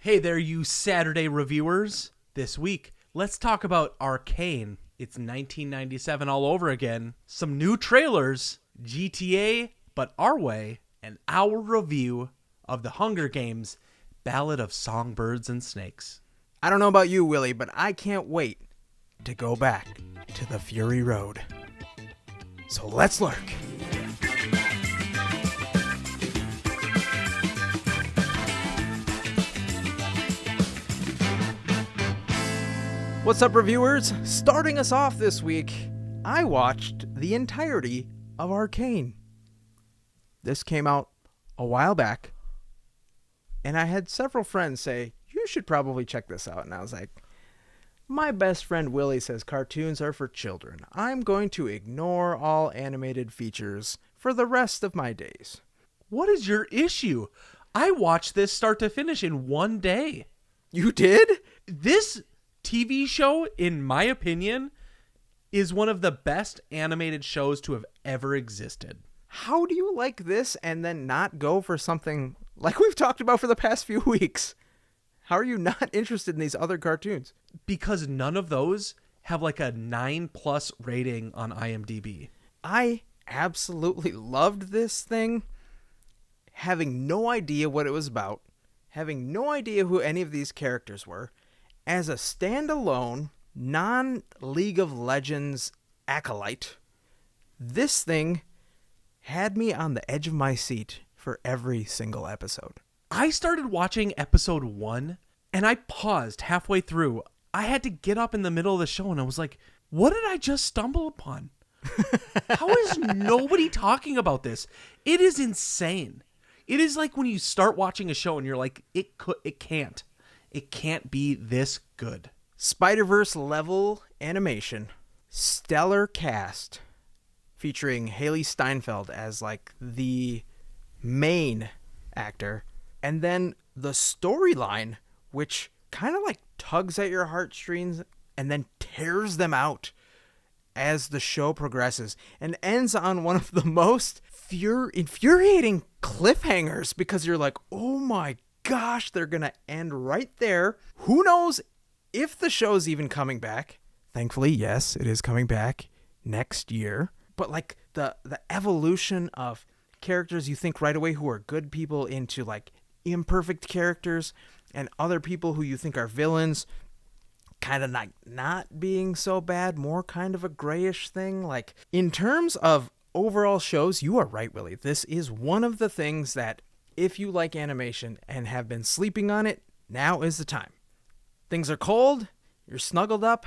Hey there, you Saturday reviewers. This week, let's talk about Arcane. It's 1997 all over again. Some new trailers, GTA, but our way, and our review of The Hunger Games, Ballad of Songbirds and Snakes. I don't know about you, Willie, but I can't wait to go back to the Fury Road. So let's lurk. What's up, reviewers? Starting us off this week, I watched the entirety of Arcane. This came out a while back, and I had several friends say, you should probably check this out. And I was like, my best friend Willie says cartoons are for children. I'm going to ignore all animated features for the rest of my days. What is your issue? I watched this start to finish in one day. You did? This TV show, in my opinion, is one of the best animated shows to have ever existed. How do you like this and then not go for something like we've talked about for the past few weeks? How are you not interested in these other cartoons? Because none of those have like a 9+ rating on IMDb. I absolutely loved this thing, having no idea what it was about, having no idea who any of these characters were. As a standalone, non-League of Legends acolyte, this thing had me on the edge of my seat for every single episode. I started watching episode 1 and I paused halfway through. I had to get up in the middle of the show and I was like, what did I just stumble upon? How is nobody talking about this? It is insane. It is like when you start watching a show and you're like, it can't be this good. Spider-Verse level animation, stellar cast, featuring Haley Steinfeld as like the main actor, and then the storyline, which kind of like tugs at your heartstrings and then tears them out as the show progresses, and ends on one of the most infuriating cliffhangers, because you're like, oh my gosh, they're gonna end right there. Who knows if the show's even coming back? Thankfully, yes, it is coming back next year. But like the evolution of characters you think right away who are good people into like imperfect characters, and other people who you think are villains kind of not being so bad, more kind of a grayish thing. Like, in terms of overall shows, you are right, Willie. This is one of the things that, if you like animation and have been sleeping on it, now is the time. Things are cold, you're snuggled up,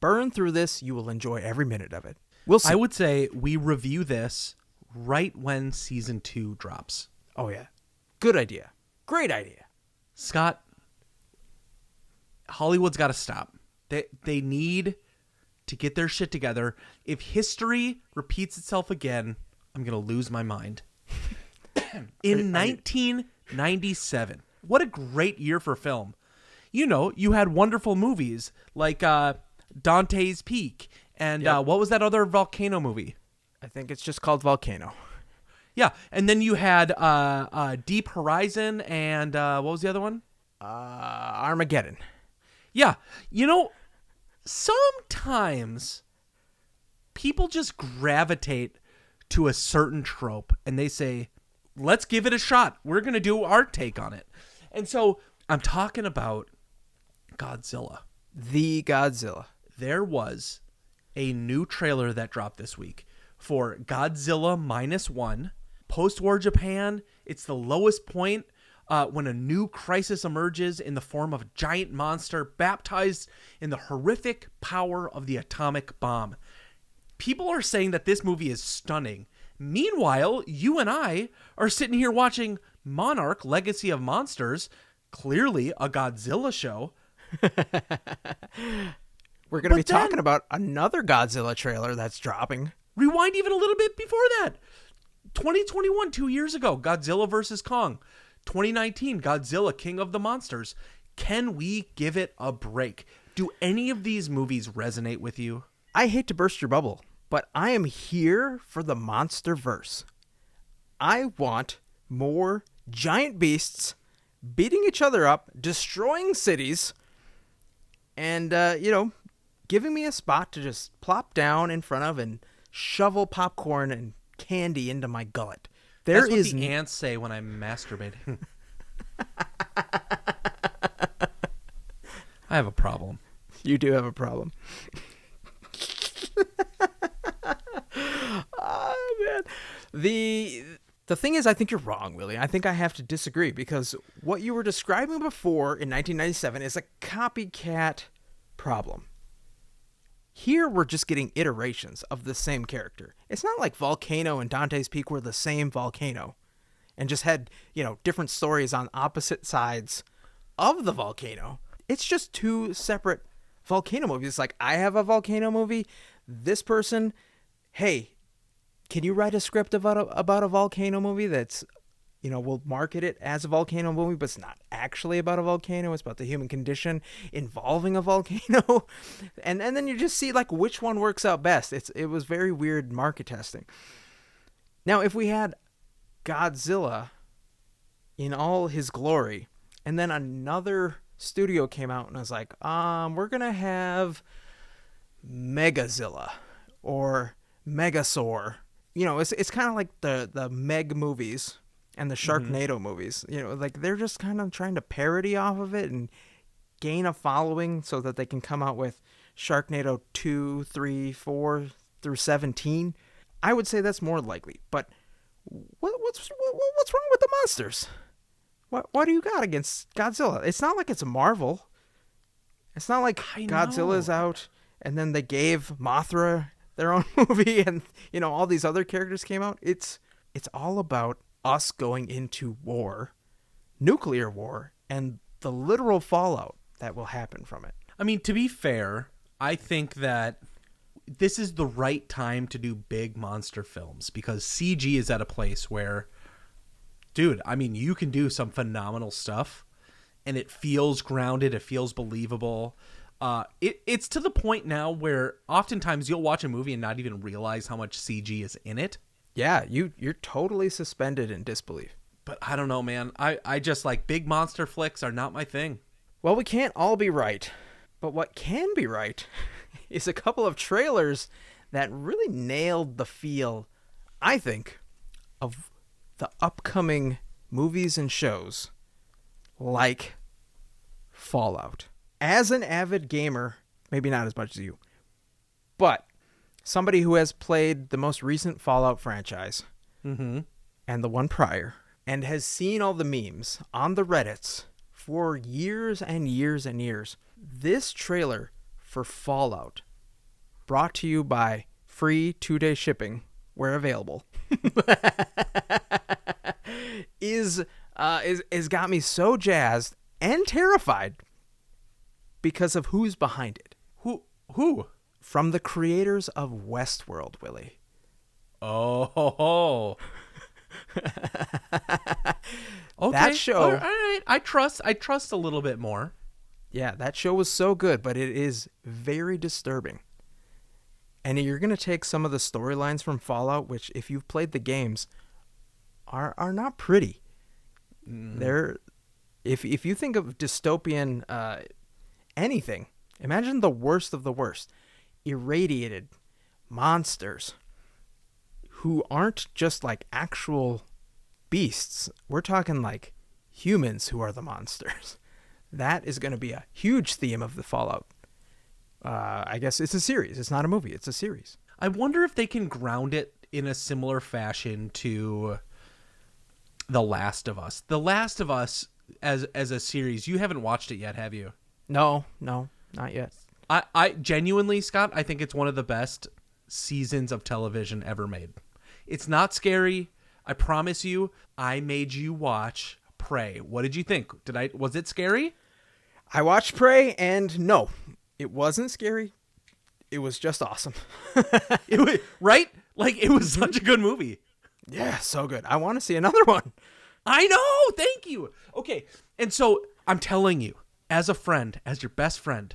burn through this, you will enjoy every minute of it. We'll see. I would say we review this right when season 2 drops. Oh yeah. Good idea. Great idea. Scott, Hollywood's got to stop. They need to get their shit together. If history repeats itself again, I'm going to lose my mind. In 1997, what a great year for film. You know, you had wonderful movies like Dante's Peak and Yep. What was that other volcano movie? I think it's just called Volcano. Yeah, and then you had Deep Horizon and what was the other one? Armageddon. Yeah, you know, sometimes people just gravitate to a certain trope and they say, let's give it a shot. We're going to do our take on it. And so I'm talking about Godzilla. The Godzilla. There was a new trailer that dropped this week for Godzilla -1. Post-war Japan, it's the lowest point when a new crisis emerges in the form of a giant monster baptized in the horrific power of the atomic bomb. People are saying that this movie is stunning. Meanwhile, you and I are sitting here watching Monarch: Legacy of Monsters, clearly a Godzilla show. We're going to be talking about another Godzilla trailer that's dropping. Rewind even a little bit before that. 2021, 2 years ago, Godzilla vs. Kong. 2019, Godzilla, King of the Monsters. Can we give it a break? Do any of these movies resonate with you? I hate to burst your bubble, but I am here for the monster verse. I want more giant beasts beating each other up, destroying cities, and, giving me a spot to just plop down in front of and shovel popcorn and candy into my gullet. That's what the ants say when I'm masturbating. I have a problem. You do have a problem. Oh, man. The thing is, I think you're wrong, Willie. I think I have to disagree because what you were describing before in 1997 is a copycat problem. Here, we're just getting iterations of the same character. It's not like Volcano and Dante's Peak were the same volcano and just had, different stories on opposite sides of the volcano. It's just two separate volcano movies. Like, I have a volcano movie. This person, hey, can you write a script about a volcano movie that's, we'll market it as a volcano movie, but it's not actually about a volcano. It's about the human condition involving a volcano. and then you just see, like, which one works out best. It was very weird market testing. Now, if we had Godzilla in all his glory, and then another studio came out and was like, we're going to have Megazilla or Megasaur. It's kind of like the Meg movies and the Sharknado movies. Like, they're just kind of trying to parody off of it and gain a following so that they can come out with Sharknado 2, 3, 4 through 17. I would say that's more likely. But what's wrong with the monsters? What do you got against Godzilla? It's not like it's a Marvel. It's not like Godzilla's out and then they gave Mothra their own movie and, all these other characters came out. It's all about us going into war, nuclear war, and the literal fallout that will happen from it. I mean, to be fair, I think that this is the right time to do big monster films because CG is at a place where, dude, I mean, you can do some phenomenal stuff and it feels grounded. It feels believable. It's to the point now where oftentimes you'll watch a movie and not even realize how much CG is in it. Yeah, you're totally suspended in disbelief. But I don't know, man. I just like big monster flicks are not my thing. Well, we can't all be right. But what can be right is a couple of trailers that really nailed the feel, I think, of the upcoming movies and shows like Fallout. As an avid gamer, maybe not as much as you, but somebody who has played the most recent Fallout franchise and the one prior and has seen all the memes on the Reddits for years and years and years, this trailer for Fallout, brought to you by free 2-day shipping where available, is got me so jazzed and terrified because of who's behind it. Who? From the creators of Westworld, Willie. Oh. Okay. That show. All right. I trust a little bit more. Yeah, that show was so good, but it is very disturbing. And you're going to take some of the storylines from Fallout, which, if you've played the games, are not pretty. They're, if you think of dystopian anything, imagine the worst of the worst. Irradiated monsters who aren't just like actual beasts. We're talking like humans who are the monsters. That is going to be a huge theme of the Fallout. I guess it's a series. It's not a movie. It's a series. I wonder if they can ground it in a similar fashion to The Last of Us. The Last of Us as a series, you haven't watched it yet, have you? No, not yet. I genuinely, Scott, I think it's one of the best seasons of television ever made. It's not scary. I promise you. I made you watch Prey. What did you think? Was it scary? I watched Prey, and no, it wasn't scary. It was just awesome. Right? Like, it was such a good movie. Yeah, so good. I want to see another one. I know. Thank you. Okay. And so I'm telling you, as a friend, as your best friend,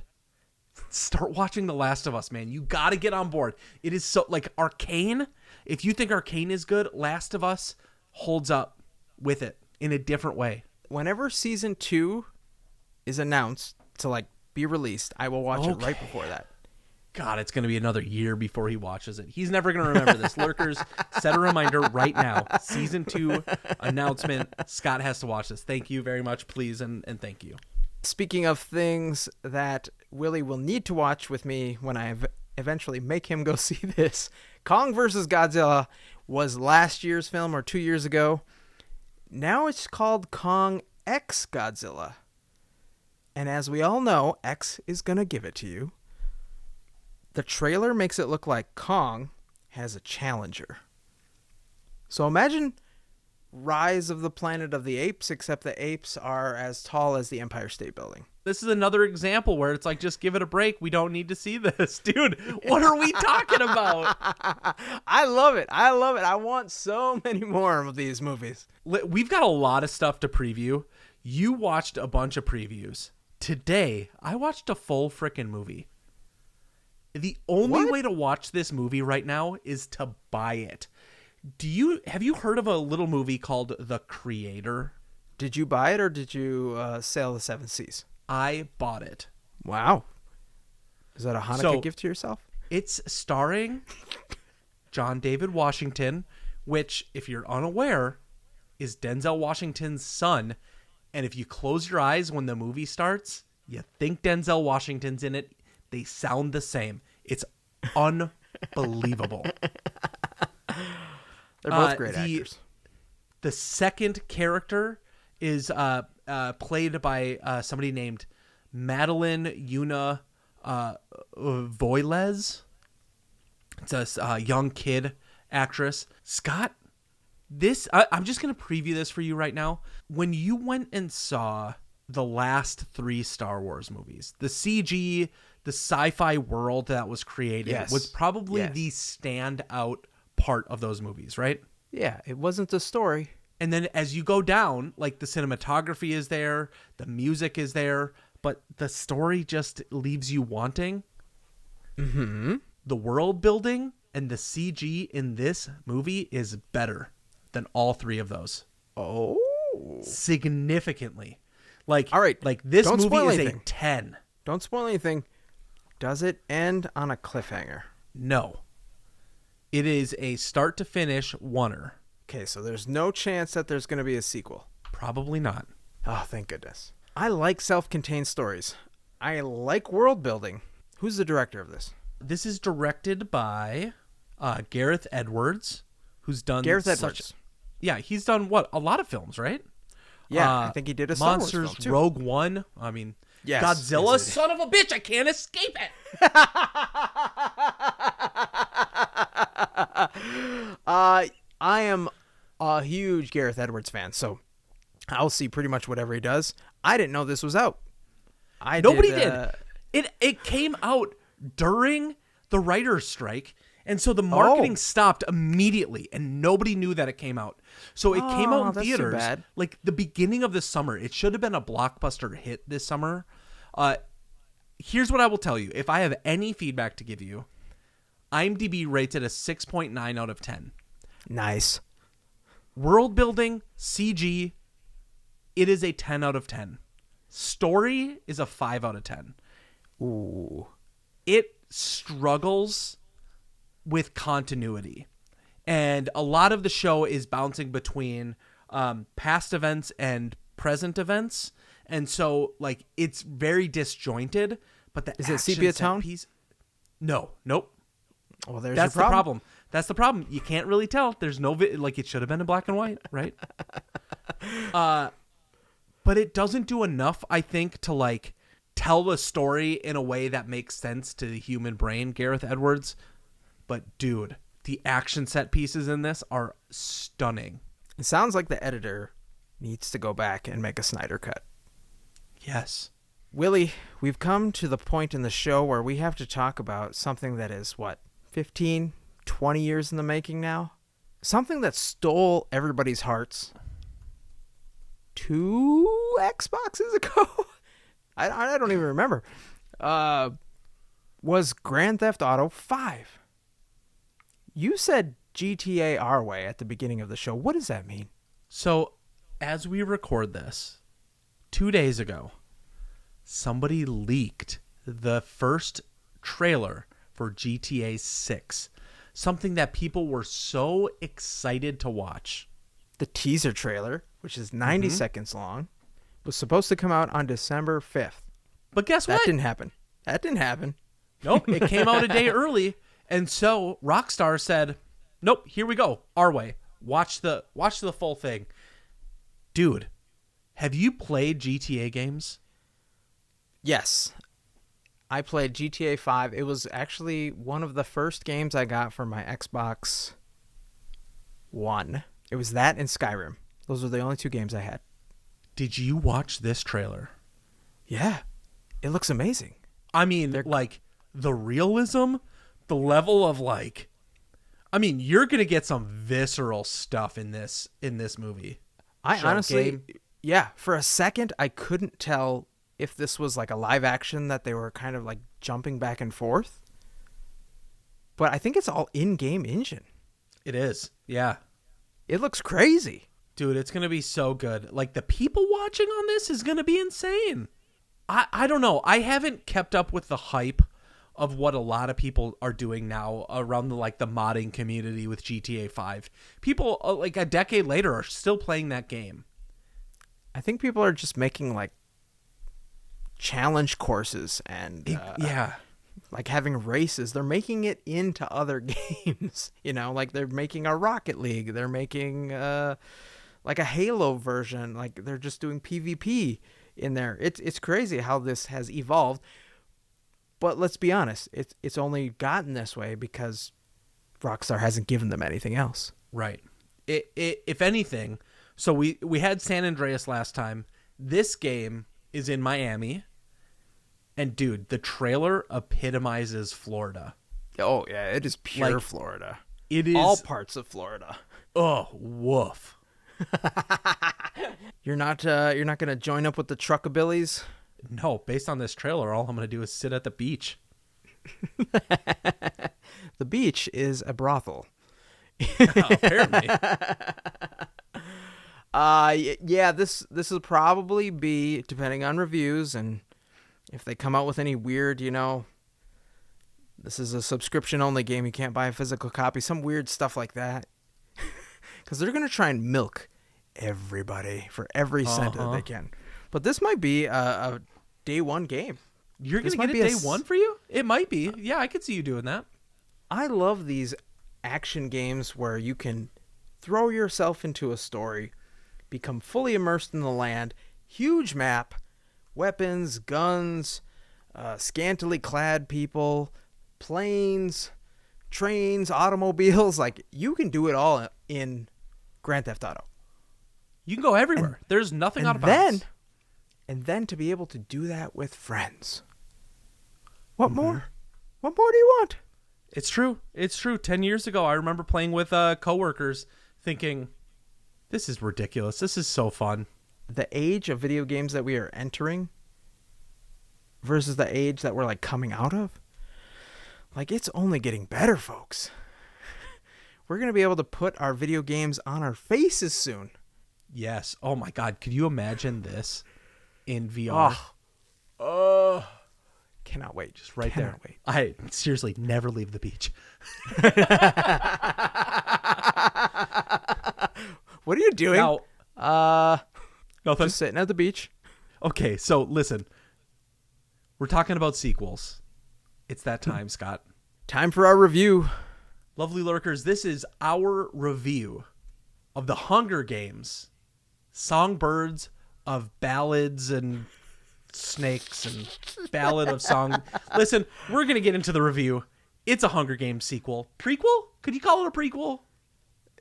start watching The Last of Us, man. You got to get on board. It is so, like, Arcane. If you think Arcane is good, Last of Us holds up with it in a different way. whenever season 2 is announced to like be released, I will watch it right before that. God, it's going to be another year before he watches it. He's never going to remember this. Lurkers, set a reminder right now. Season 2 announcement. Scott has to watch this. Thank you very much, please, and thank you. Speaking of things that Willie will need to watch with me when I eventually make him go see this, Kong vs. Godzilla was last year's film or 2 years ago. Now it's called Kong X Godzilla. And as we all know, X is going to give it to you. The trailer makes it look like Kong has a challenger. So imagine Rise of the Planet of the Apes, except the apes are as tall as the Empire State Building. This is another example where it's like, just give it a break. We don't need to see this. Dude, what are we talking about? I love it. I want so many more of these movies. We've got a lot of stuff to preview. You watched a bunch of previews. Today, I watched a full frickin' movie. The only way to watch this movie right now is to buy it. Have you heard of a little movie called The Creator? Did you buy it or did you sail the seven seas? I bought it. Wow. Is that a Hanukkah gift to yourself? It's starring John David Washington, which, if you're unaware, is Denzel Washington's son. And if you close your eyes when the movie starts, you think Denzel Washington's in it. They sound the same. It's unbelievable. They're both great actors. The second character is played by somebody named Madeline Yuna Voiles. It's a young kid actress. Scott, I'm just going to preview this for you right now. When you went and saw the last 3 Star Wars movies, the CG, the sci-fi world that was created was probably the standout part of those movies, right? Yeah, it wasn't the story. And then as you go down, like the cinematography is there, the music is there, but the story just leaves you wanting. Mm-hmm. The world building and the CG in this movie is better than all 3 of those. Oh. Significantly. Like, all right, like this don't movie is anything. a 10. Don't spoil anything. Does it end on a cliffhanger? No. It is a start to finish oneer. Okay, so there's no chance that there's going to be a sequel. Probably not. Oh, thank goodness. I like self-contained stories. I like world building. Who's the director of this? This is directed by Gareth Edwards, who's done Edwards. Yeah, he's done a lot of films, right? Yeah, I think he did a Star Wars Monsters, film too. Rogue One. I mean, yes, Godzilla, yes, son of a bitch, I can't escape it. I am a huge Gareth Edwards fan, so I'll see pretty much whatever he does. I didn't know this was out. Nobody did. It came out during the writer's strike, and so the marketing stopped immediately, and nobody knew that it came out. So it came out in theaters like the beginning of the summer. It should have been a blockbuster hit this summer. Here's what I will tell you. If I have any feedback to give you, IMDb rates it a 6.9 out of 10. Nice. World building, CG, it is a 10 out of 10. Story is a 5 out of 10. Ooh. It struggles with continuity. And a lot of the show is bouncing between past events and present events. And so, like, it's very disjointed. But the is it sepia tone? No, nope. Well, that's the problem. That's the problem. You can't really tell. There's no like it should have been in black and white, right? But it doesn't do enough, I think, to like tell the story in a way that makes sense to the human brain, Gareth Edwards. But dude, the action set pieces in this are stunning. It sounds like the editor needs to go back and make a Snyder cut. Yes. Willie, we've come to the point in the show where we have to talk about something that is, 15, 20 years in the making now? Something that stole everybody's hearts 2 Xboxes ago? I don't even remember. Was Grand Theft Auto 5. You said GTA our way at the beginning of the show. What does that mean? So, as we record this, 2 days ago, somebody leaked the first trailer for GTA 6. Something that people were so excited to watch. The teaser trailer, which is 90 seconds long, was supposed to come out on December 5th. But guess what? That didn't happen. Nope, it came out a day early. And so Rockstar said, nope, here we go, our way. Watch the full thing. Dude, have you played GTA games? Yes. I played GTA 5. It was actually one of the first games I got for my Xbox One. It was that and Skyrim. Those were the only 2 games I had. Did you watch this trailer? Yeah. It looks amazing. I mean, like, the realism, the level of, like... I mean, you're going to get some visceral stuff in this movie. I honestly... Yeah, for a second, I couldn't tell if this was like a live action that they were kind of like jumping back and forth. But I think it's all in-game engine. It is, yeah. It looks crazy. Dude, it's going to be so good. Like, the people watching on this is going to be insane. I don't know. I haven't kept up with the hype of what a lot of people are doing now around the modding community with GTA 5. People, like, a decade later are still playing that game. I think people are just making like challenge courses and like having races. They're making it into other games, you know, like they're making a Rocket League. They're making like a Halo version. Like they're just doing PvP in there. It's crazy how this has evolved. But let's be honest, it's only gotten this way because Rockstar hasn't given them anything else. Right. If anything, so we had San Andreas last time. This game is in Miami. And, dude, the trailer epitomizes Florida. Oh, yeah, it is pure Florida. It is. All parts of Florida. Oh, woof. You're not going to join up with the Truckabillies? No, based on this trailer, all I'm going to do is sit at the beach. The beach is a brothel. Apparently. Yeah, this will probably be, depending on reviews and if they come out with any weird, you know, this is a subscription-only game, you can't buy a physical copy, some weird stuff like that. Because they're going to try and milk everybody for every cent that they can. But this might be a day one game. You're going to get it day one for you? It might be. Yeah, I could see you doing that. I love these action games where you can throw yourself into a story, become fully immersed in the land, huge map, weapons, guns, scantily clad people, planes, trains, automobiles. Like, you can do it all in Grand Theft Auto. You can go everywhere. There's nothing out of bounds. And then to be able to do that with friends. What more? What more do you want? It's true. It's true. 10 years ago, I remember playing with coworkers thinking, this is ridiculous. This is so fun. The age of video games that we are entering versus the age that we're like coming out of, like, it's only getting better, folks. We're going to be able to put our video games on our faces soon. Yes. Oh my God. Could you imagine this in VR? Cannot wait. Just right Cannot there. Wait. I seriously never leave the beach. What are you doing? Nothing. Just sitting at the beach. Okay, so listen. We're talking about sequels. It's that time, Scott. Time for our review. Lovely lurkers, this is our review of the Hunger Games, Songbirds of Ballads and Snakes and Ballad of Song. Listen, we're going to get into the review. It's a Hunger Games sequel. Prequel? Could you call it a prequel?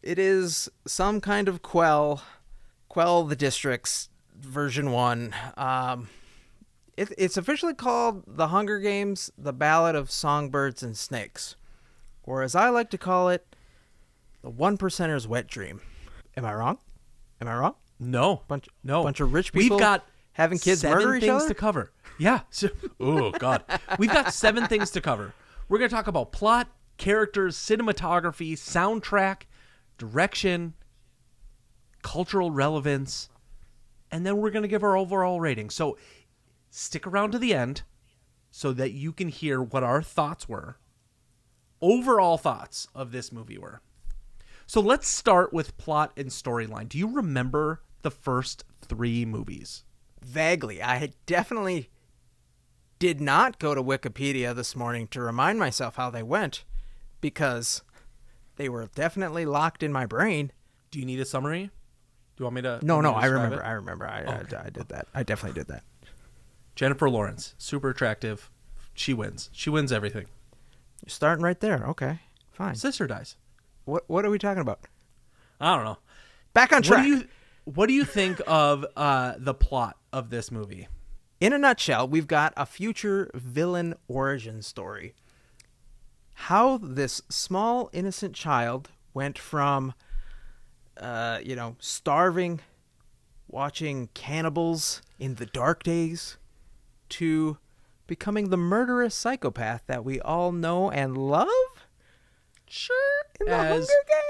It is some kind of Quell the District's version 1. It's officially called The Hunger Games, The Ballad of Songbirds and Snakes. Or as I like to call it, The One Percenter's Wet Dream. Am I wrong? No. Bunch of rich people We've got having kids murder each other? 7 things to cover. Yeah. Oh, God. We've got 7 things to cover. We're going to talk about plot, characters, cinematography, soundtrack, direction, cultural relevance, and then we're going to give our overall rating. So stick around to the end so that you can hear what our thoughts were, overall thoughts of this movie were. So let's start with plot and storyline. Do you remember the first 3 movies? Vaguely. I definitely did not go to Wikipedia this morning to remind myself how they went, because they were definitely locked in my brain. Do you need a summary? Do you want me to? No, I remember. It? I remember. I did that. I definitely did that. Jennifer Lawrence, super attractive. She wins. She wins everything. You're starting right there. Okay, fine. Sister dies. What are we talking about? I don't know. Back on track. What do you think of the plot of this movie? In a nutshell, we've got a future villain origin story. How this small, innocent child went from, starving, watching cannibals in the dark days, to becoming the murderous psychopath that we all know and love? Sure. In the Hunger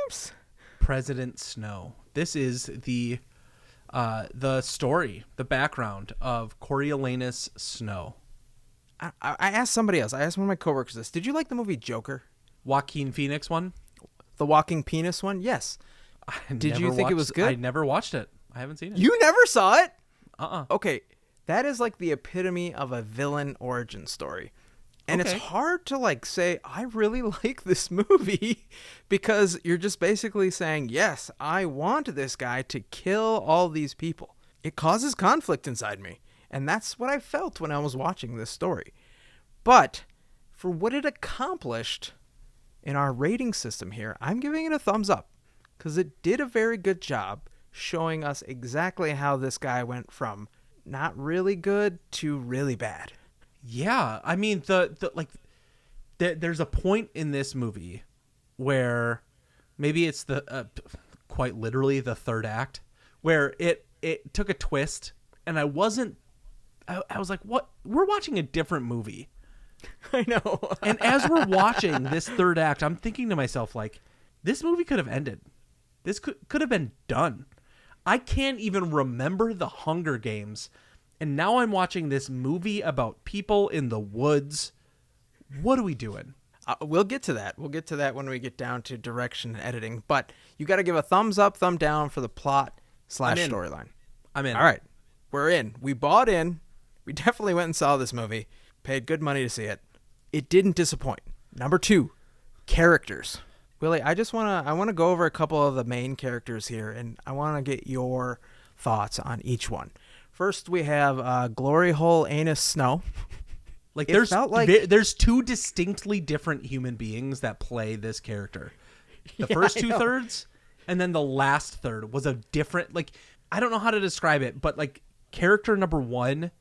Games? President Snow. This is the story, the background of Coriolanus Snow. I asked somebody else. I asked one of my coworkers this. Did you like the movie Joker? Joaquin Phoenix one? The walking penis one? Yes. Did you think it was good? I never watched it. I haven't seen it. You never saw it? Uh-uh. Okay. That is like the epitome of a villain origin story. And It's hard to say, I really like this movie, because you're just basically saying, yes, I want this guy to kill all these people. It causes conflict inside me. And that's what I felt when I was watching this story. But for what it accomplished in our rating system here, I'm giving it a thumbs up, because it did a very good job showing us exactly how this guy went from not really good to really bad. Yeah, I mean there's a point in this movie where maybe it's quite literally the third act, where it took a twist, and I was like, what? We're watching a different movie. I know. And as we're watching this third act, I'm thinking to myself, this movie could have ended. This could have been done. I can't even remember the Hunger Games. And now I'm watching this movie about people in the woods. What are we doing? We'll get to that. We'll get to that when we get down to direction and editing. But you got to give a thumbs up, thumb down for the plot / storyline. I'm in. All right. We're in. We bought in. We definitely went and saw this movie. Paid good money to see it. It didn't disappoint. Number 2, characters. Willie, I want to go over a couple of the main characters here, and I want to get your thoughts on each one. First, we have Glory Hole Anus Snow. There's 2 distinctly different human beings that play this character. The first 2/3, and then the last third was a different. I don't know how to describe it, but character number 1,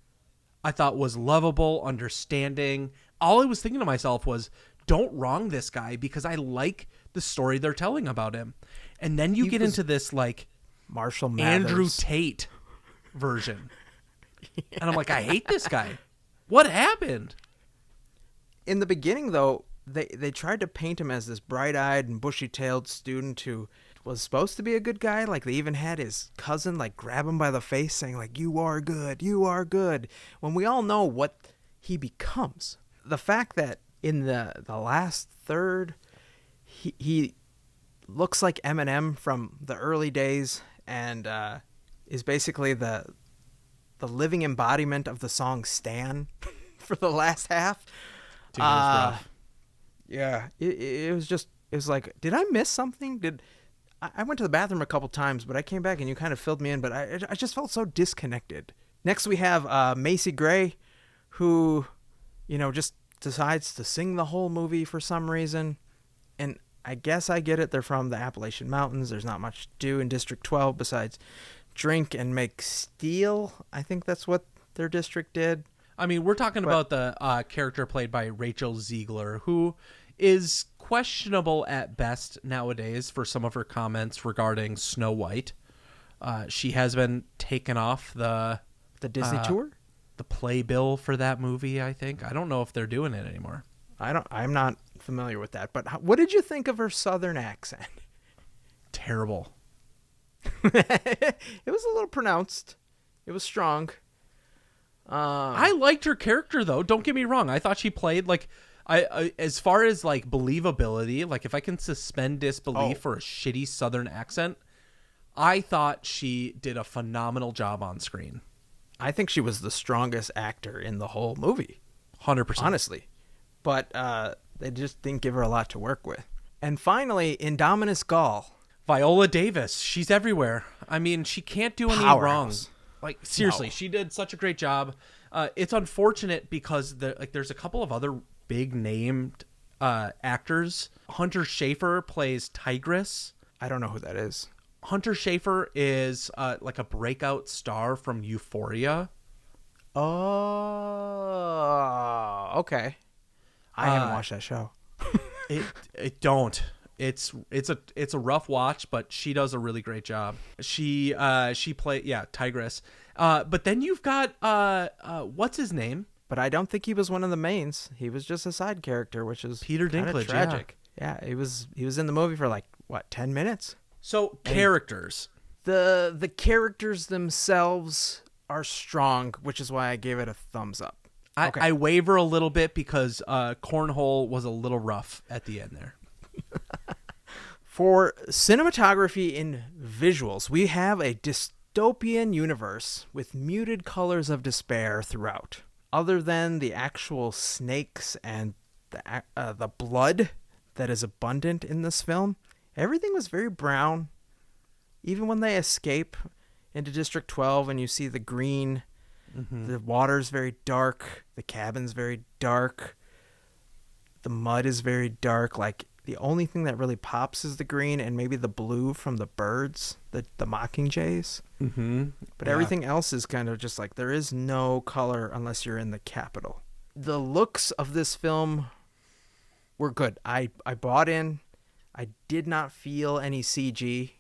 I thought was lovable, understanding. All I was thinking to myself was, don't wrong this guy, because I like the story they're telling about him. And then you get into this Marshall Mathers. Andrew Tate version. Yeah. And I'm like, I hate this guy. What happened? In the beginning, though, they tried to paint him as this bright-eyed and bushy-tailed student who was supposed to be a good guy. They even had his cousin grab him by the face, saying you are good, you are good, when we all know what he becomes. The fact that in the last third, he looks like Eminem from the early days, and is basically the living embodiment of the song Stan for the last half. Dude, it was rough. Yeah, it was like, did I miss something? I went to the bathroom a couple times, but I came back and you kind of filled me in, but I just felt so disconnected. Next we have Macy Gray, who, just decides to sing the whole movie for some reason. And I guess I get it. They're from the Appalachian Mountains. There's not much to do in District 12 besides drink and make steel. I think that's what their district did. I mean, we're talking about the character played by Rachel Ziegler, who is questionable at best nowadays for some of her comments regarding Snow White. She has been taken off the Disney tour, the playbill for that movie. I think. I don't know if they're doing it anymore. I'm not familiar with that. But what did you think of her Southern accent? Terrible. It was a little pronounced. It was strong. I liked her character though. Don't get me wrong. I thought she played like I as far as like believability, like if I can suspend disbelief for a shitty Southern accent, I thought she did a phenomenal job on screen. I think she was the strongest actor in the whole movie. 100%. Honestly. But they just didn't give her a lot to work with. And finally, Indominus Gaul. Viola Davis, she's everywhere. I mean, she can't do any wrong. Like seriously, she did such a great job. It's unfortunate because there's a couple of other big named actors. Hunter Schafer plays Tigress. I don't know who that is. Hunter Schafer is like a breakout star from Euphoria. Oh, okay. I haven't watched that show. It don't. It's a rough watch, but she does a really great job. She play Tigress. But then you've got what's his name? But I don't think he was one of the mains. He was just a side character, which is Peter Dinklage. Tragic. Yeah, he was in the movie for like 10 minutes. So characters. The characters themselves are strong, which is why I gave it a thumbs up. Okay. I waver a little bit because Cornhole was a little rough at the end there. For cinematography and visuals, we have a dystopian universe with muted colors of despair throughout. Other than the actual snakes and the blood that is abundant in this film, everything was very brown. Even when they escape into District 12 and you see the green, the water's very dark, the cabin's very dark, the mud is very dark. Like, the only thing that really pops is the green and maybe the blue from the birds, the mockingjays. But everything else is kind of just like, there is no color unless you're in the capital. The looks of this film were good. I bought in. I did not feel any CG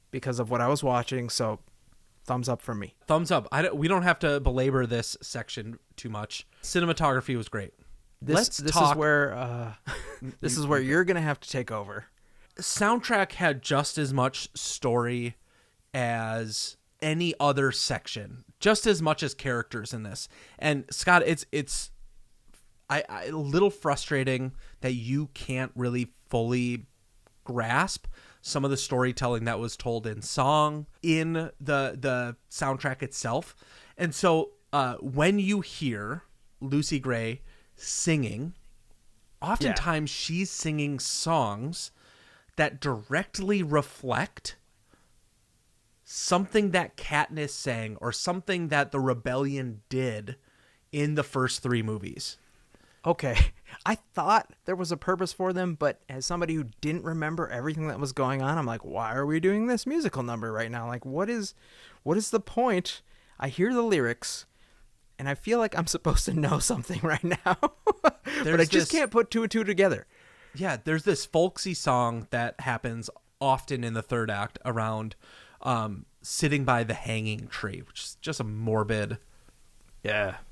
because of what I was watching, so thumbs up from me. Thumbs up. We don't have to belabor this section too much. Cinematography was great. This is where you're gonna have to take over. Soundtrack had just as much story as any other section, just as much as characters in this. And Scott, it's a little frustrating that you can't really fully grasp some of the storytelling that was told in song in the soundtrack itself. And so when you hear Lucy Gray singing, oftentimes she's singing songs that directly reflect something that Katniss sang or something that the rebellion did in the first 3 movies. Okay. I thought there was a purpose for them, but as somebody who didn't remember everything that was going on, I'm like, why are we doing this musical number right now? Like, what is the point? I hear the lyrics and I feel like I'm supposed to know something right now, but I just can't put 2 and 2 together. Yeah, there's this folksy song that happens often in the third act around sitting by the hanging tree, which is just a morbid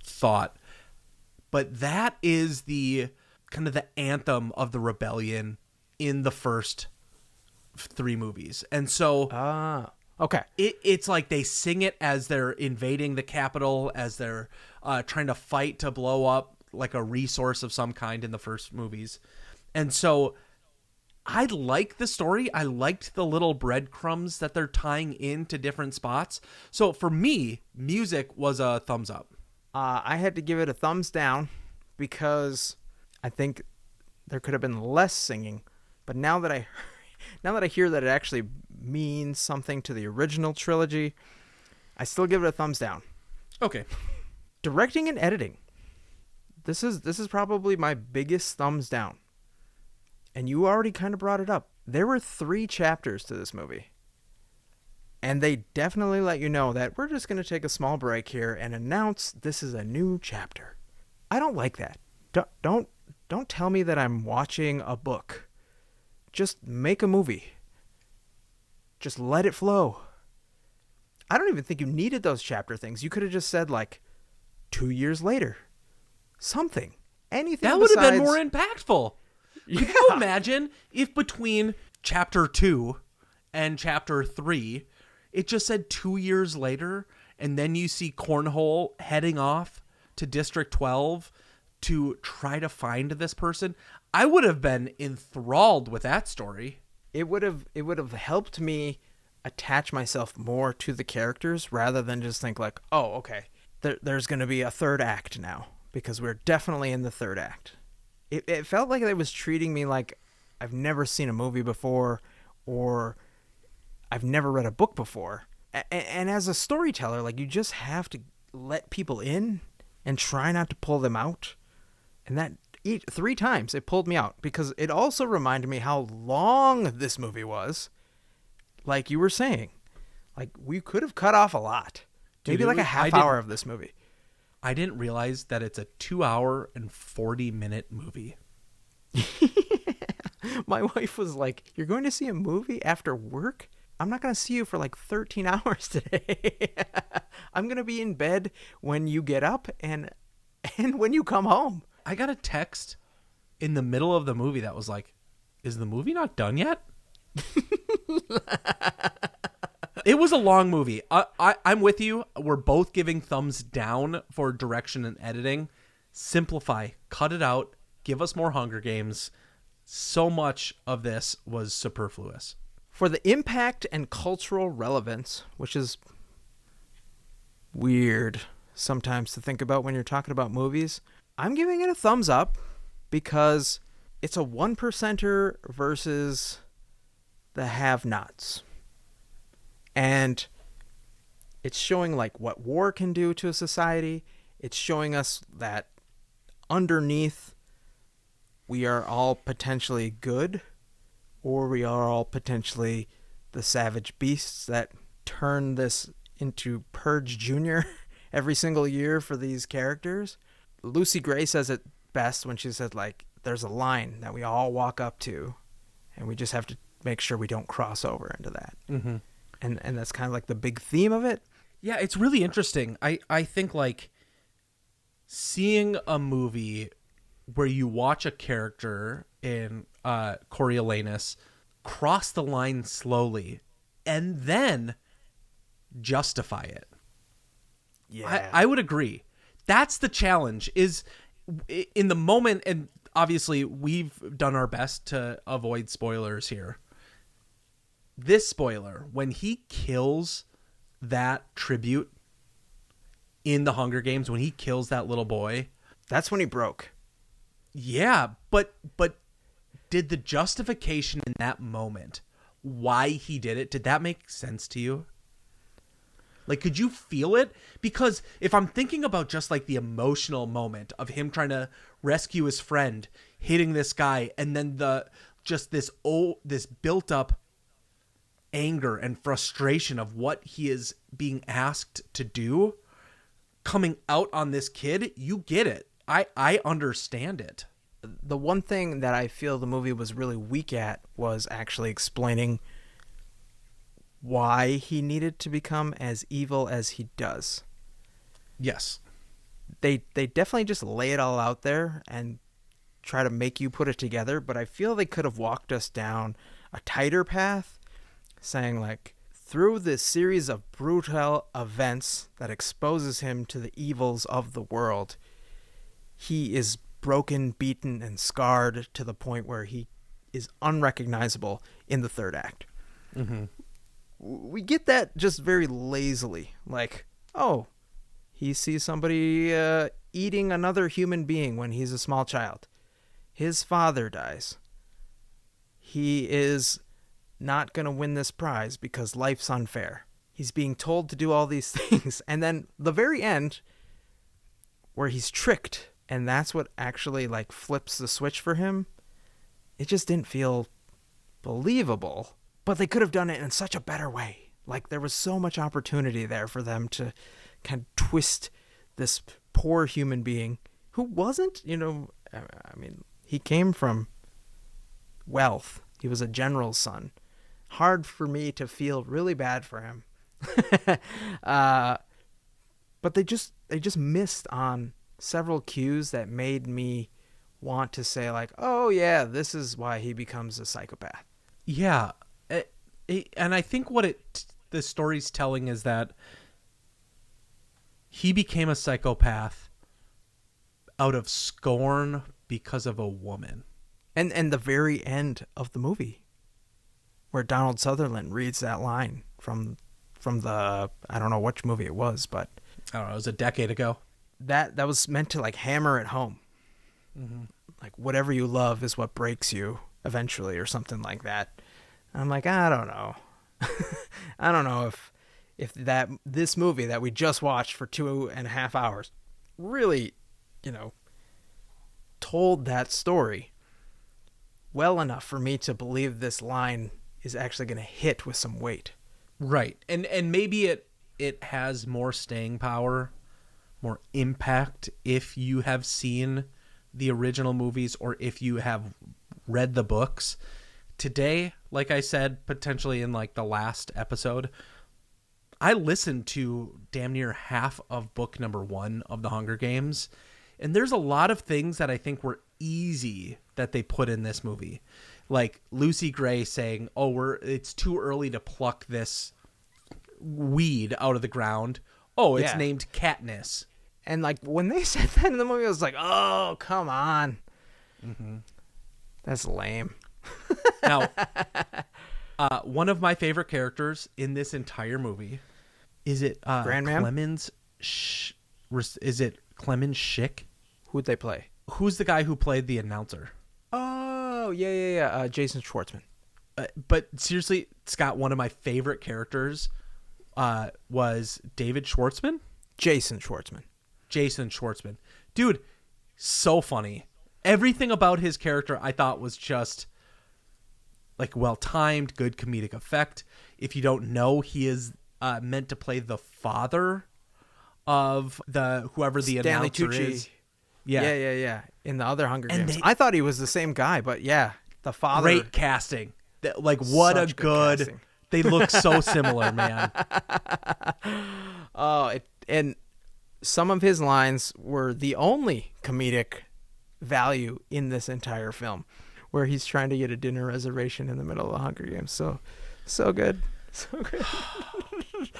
thought. But that is the kind of the anthem of the rebellion in the first 3 movies. And so okay. It's like they sing it as they're invading the capital, as they're trying to fight to blow up like a resource of some kind in the first movies. And so I like the story. I liked the little breadcrumbs that they're tying into different spots. So for me, music was a thumbs up. I had to give it a thumbs down because I think there could have been less singing. But now that I hear that it actually means something to the original trilogy, I still give it a thumbs down. Okay. Directing and editing. This is probably my biggest thumbs down. And you already kind of brought it up. There were 3 chapters to this movie. And they definitely let you know that we're just going to take a small break here and announce this is a new chapter. I don't like that. Don't tell me that I'm watching a book. Just make a movie. Just let it flow. I don't even think you needed those chapter things. You could have just said, like, 2 years later. Something. Anything that would have been more impactful. Could you imagine if between chapter 2 and chapter 3, it just said 2 years later and then you see Cornhole heading off to District 12 to try to find this person, I would have been enthralled with that story. It would have helped me attach myself more to the characters rather than just think like, oh, okay, there's going to be a third act now, because we're definitely in the third act. It felt like it was treating me like I've never seen a movie before, or I've never read a book before. And as a storyteller, like, you just have to let people in and try not to pull them out. And that 3 times it pulled me out, because it also reminded me how long this movie was. Like you were saying, like, we could have cut off a lot. Maybe like a half hour of this movie. I didn't realize that it's a 2 hour and 40-minute movie. My wife was like, you're going to see a movie after work? I'm not going to see you for like 13 hours today. I'm going to be in bed when you get up and when you come home. I got a text in the middle of the movie that was like, is the movie not done yet? It was a long movie. I'm with you. We're both giving thumbs down for direction and editing. Simplify, cut it out, give us more Hunger Games. So much of this was superfluous. For the impact and cultural relevance, which is weird sometimes to think about when you're talking about movies, I'm giving it a thumbs up, because it's a 1%er versus the have-nots. And it's showing like what war can do to a society. It's showing us that underneath we are all potentially good, or we are all potentially the savage beasts that turn this into Purge Jr. every single year for these characters. Lucy Gray says it best when she said, like, there's a line that we all walk up to, and we just have to make sure we don't cross over into that. Mm-hmm. And that's kind of like the big theme of it. Yeah, it's really interesting. I think, like, seeing a movie where you watch a character in Coriolanus cross the line slowly and then justify it. Yeah. I would agree. That's the challenge, is in the moment, and obviously we've done our best to avoid spoilers here. This spoiler, when he kills that tribute in the Hunger Games, when he kills that little boy, that's when he broke. Yeah, but did the justification in that moment, why he did that make sense to you? Like, could you feel it? Because if I'm thinking about just like the emotional moment of him trying to rescue his friend, hitting this guy, and then this built up anger and frustration of what he is being asked to do coming out on this kid, you get it. I understand it. The one thing that I feel the movie was really weak at was actually explaining why he needed to become as evil as he does. Yes. They definitely just lay it all out there and try to make you put it together, but I feel they could have walked us down a tighter path, saying like, through this series of brutal events that exposes him to the evils of the world, he is broken, beaten, and scarred to the point where he is unrecognizable in the third act. Mm-hmm. We get that just very lazily. Like, oh, he sees somebody eating another human being when he's a small child. His father dies. He is not going to win this prize because life's unfair. He's being told to do all these things. And then the very end, where he's tricked, and that's what actually like flips the switch for him, it just didn't feel believable. But they could have done it in such a better way. Like, there was so much opportunity there for them to kind of twist this poor human being who wasn't, I mean, he came from wealth. He was a general's son. Hard for me to feel really bad for him. But they just missed on several cues that made me want to say like, oh yeah, this is why he becomes a psychopath. Yeah. And I think what the story's telling is that He became a psychopath out of scorn because of a woman. And the very end of the movie, where Donald Sutherland reads that line from the, I don't know which movie it was, but I don't know, it was a decade ago. that was meant to like hammer it home. Mm-hmm. Like, whatever you love is what breaks you eventually, or something like that. And I'm like, I don't know. I don't know if this movie that we just watched for 2.5 hours really, told that story well enough for me to believe this line is actually going to hit with some weight. Right. And maybe it has more staying power, more impact if you have seen the original movies or if you have read the books. Today, like I said, potentially in like the last episode, I listened to damn near half of book number 1 of the Hunger Games, and there's a lot of things that I think were easy that they put in this movie. Like Lucy Gray saying, it's too early to pluck this weed out of the ground. Oh, it's named Katniss. And like when they said that in the movie, I was like, oh, come on. Mm-hmm. That's lame. Now, one of my favorite characters in this entire movie, is it Grandmam? Clemens? Is it Clemens Schick? Who'd they play? Who's the guy who played the announcer? Oh, yeah. Jason Schwartzman. But seriously, Scott, one of my favorite characters was David Schwartzman? Jason Schwartzman. Dude, so funny. Everything about his character I thought was just like well-timed, good comedic effect. If you don't know, he is meant to play the father of whoever the Stanley announcer Tucci. is. Yeah. In the other Hunger And Games. I thought he was the same guy, but yeah, the father. Great casting. Like, what Such a good casting. They look so similar, man. And some of his lines were the only comedic value in this entire film, where he's trying to get a dinner reservation in the middle of the Hunger Games. So good. So good.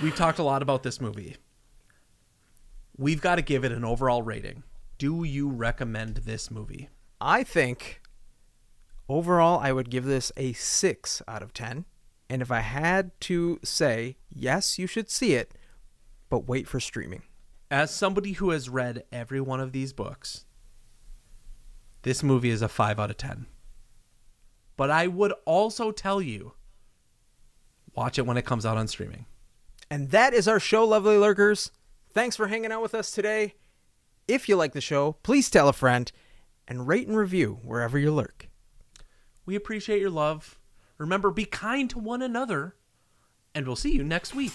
We've talked a lot about this movie. We've got to give it an overall rating. Do you recommend this movie? I think overall I would give this a 6 out of 10. And if I had to say, yes, you should see it, but wait for streaming. As somebody who has read every one of these books, this movie is a 5 out of 10. But I would also tell you, watch it when it comes out on streaming. And that is our show, lovely lurkers. Thanks for hanging out with us today. If you like the show, please tell a friend and rate and review wherever you lurk. We appreciate your love. Remember, be kind to one another, and we'll see you next week.